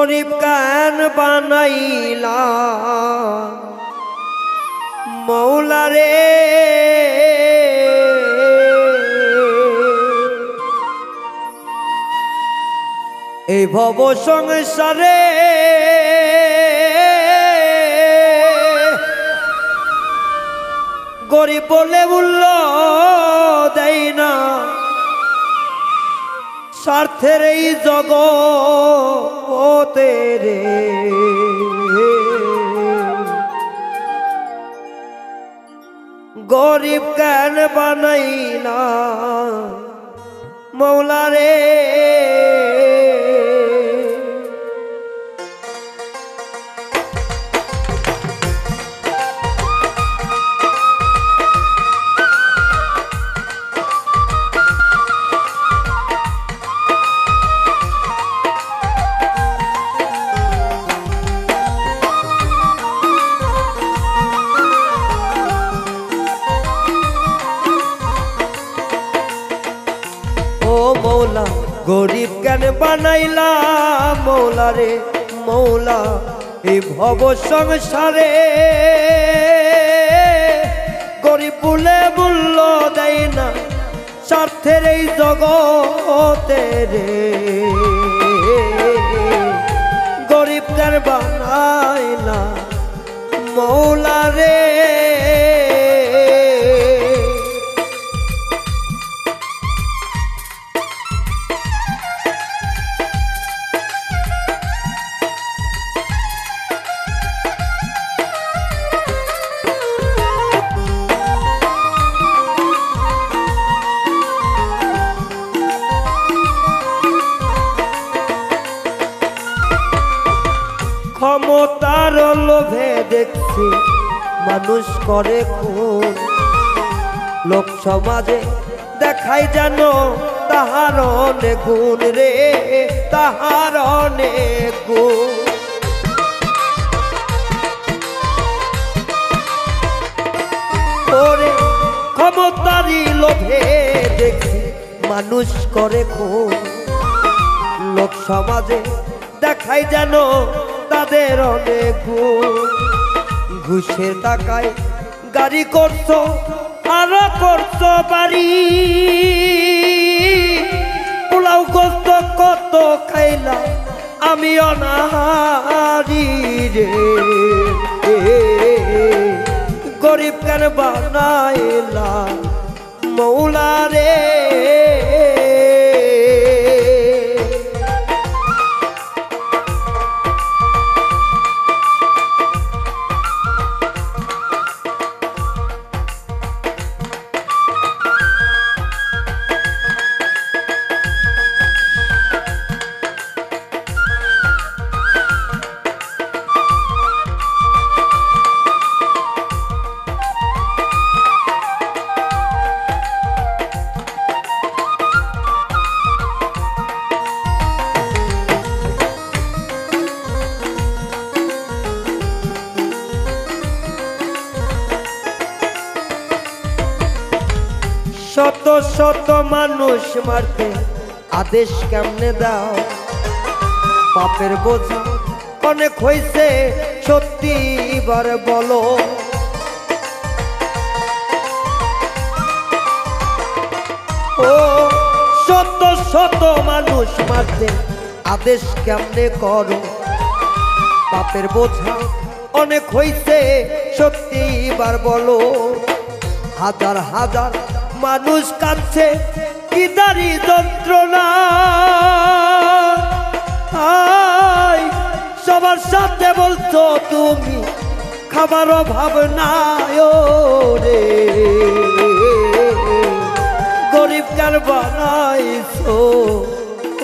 গরিব কান বানাইলা মৌলা রে এই ভব সংসারে গরিব বলে মূল্য দেয় না স্বার্থের এই জগতে রে গরিব কেন বানাইলা মৌলা রে মৌলা গরিব কেন বানাইলা মৌলা রে মৌলা এই ভব সংসারে গরিব বলে মূল্য দেয় না স্বার্থের এই জগতে রে গরিব কেন বানাইলা মৌলা রে ক্ষমতার লোভে দেখছি মানুষ করে খুন লোক সমাজে দেখাই যেন তাহার অনেক গুণ রে তাহার অনেক গুণ ওরে ক্ষমতারই লোভে দেখছি মানুষ করে খুন লোক সমাজে দেখাই যেন তাদের অনেক ঘুষের টাকায় গাড়ি করছো আরো করছো বাড়ি পোলাও গোস্ত কত খাইলা আমি অনাহারি রে গরিব কেন বানাইলা মৌলা রে শত শত মানুষ মারতে আদেশ কেমনে দাও পাপের বোঝা অনেক হইছে সত্যি এবার বলো ও শত শত মানুষ মারতে আদেশ কেমনে করো পাপের বোঝা অনেক হইছে সত্যি এবার বলো হাজার হাজার মানুষ কাঁদছে কি দাঁড়ি যন্ত্রণা সবার সাথে বলছো তুমি খাবার অভাব নাই রে গরিব কার বানাইছো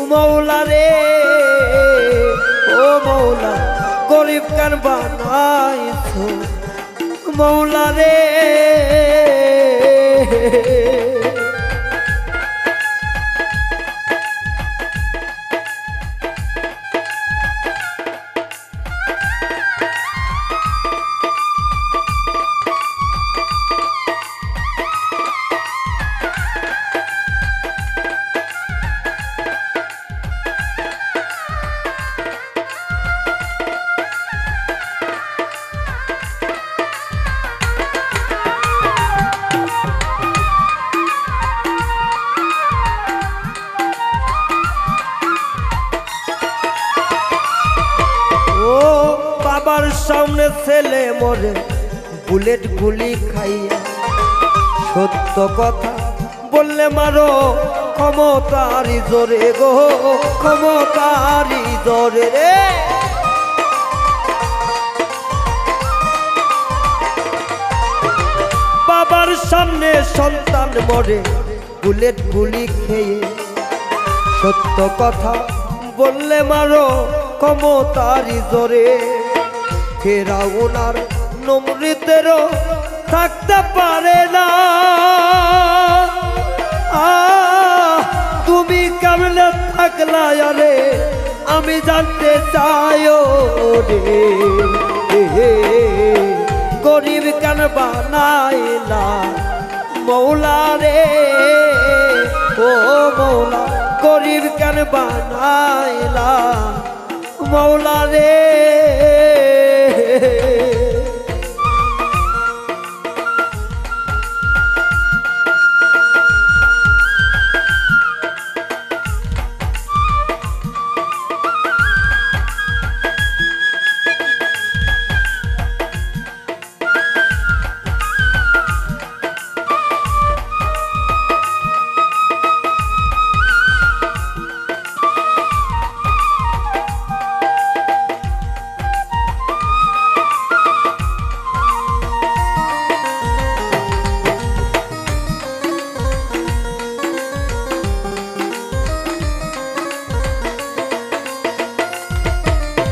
মৌলা রে ও মৌলা গরিব কার বানাইছো মৌলা রে বাবার সামনে ছেলে মরে বুলেট গুলি খাইয়া, সত্য কথা বললে মারো ক্ষমতারি জোরে গো, ক্ষমতারি জোরে রে। বাবার সামনে সন্তান মরে বুলেট গুলি খেয়ে, সত্য কথা বললে মারো ক্ষমতারি জোরে। ফেরাউন আর নমরুদেরও থাকতে পারে না, তুমি কেমনে থাকলা রে আমি জানতে চাইও রে। গরিব কেন বানাইলা মৌলা রে, ও মৌলা গরিব কেন বানাইলা মৌলা রে।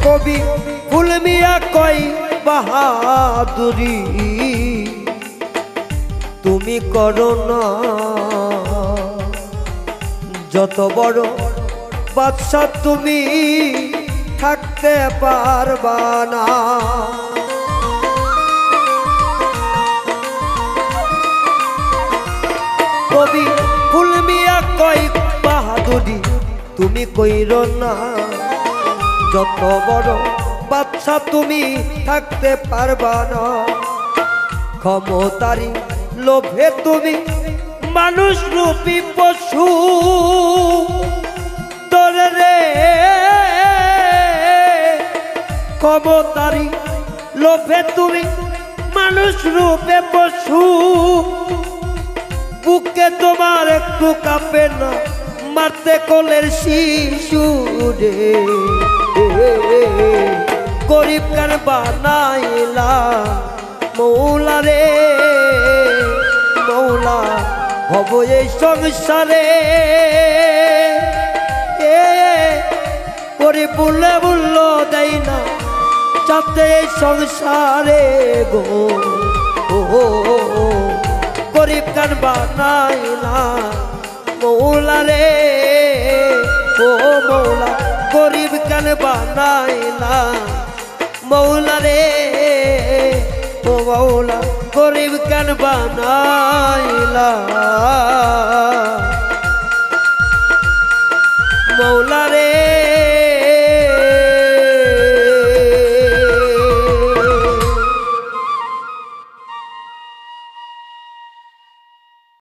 কবি ফুল মিয়া কই বাহাদুরি তুমি করো না, যত বড় বাদশা তুমি থাকতে পারবা না। কবি ফুল মিয়া কই বাহাদুরি তুমি কইরো না, যত বড় বাদশা তুমি থাকতে পারবা না। ক্ষমতারি লোভে তুমি মানুষ রূপী পশু তোরে রে, ক্ষমতারি লোভে তুমি মানুষ রূপে পশু। বুকে তোমার একটু কাঁপে না মারতে কোলের শিশু রে। গরিব কেন বানাইলা মৌলা রে, মৌলা হব এই সংসারে। গরিব বললে বলল দেয় না যাতে এই সংসারে গো, গরিব কেন বানাইলা মৌলা রে, ও মৌলা গরিব কেন বানাইলা মৌলা রে, ও মৌলা গরিব কেন বানাইলা মৌলা রে।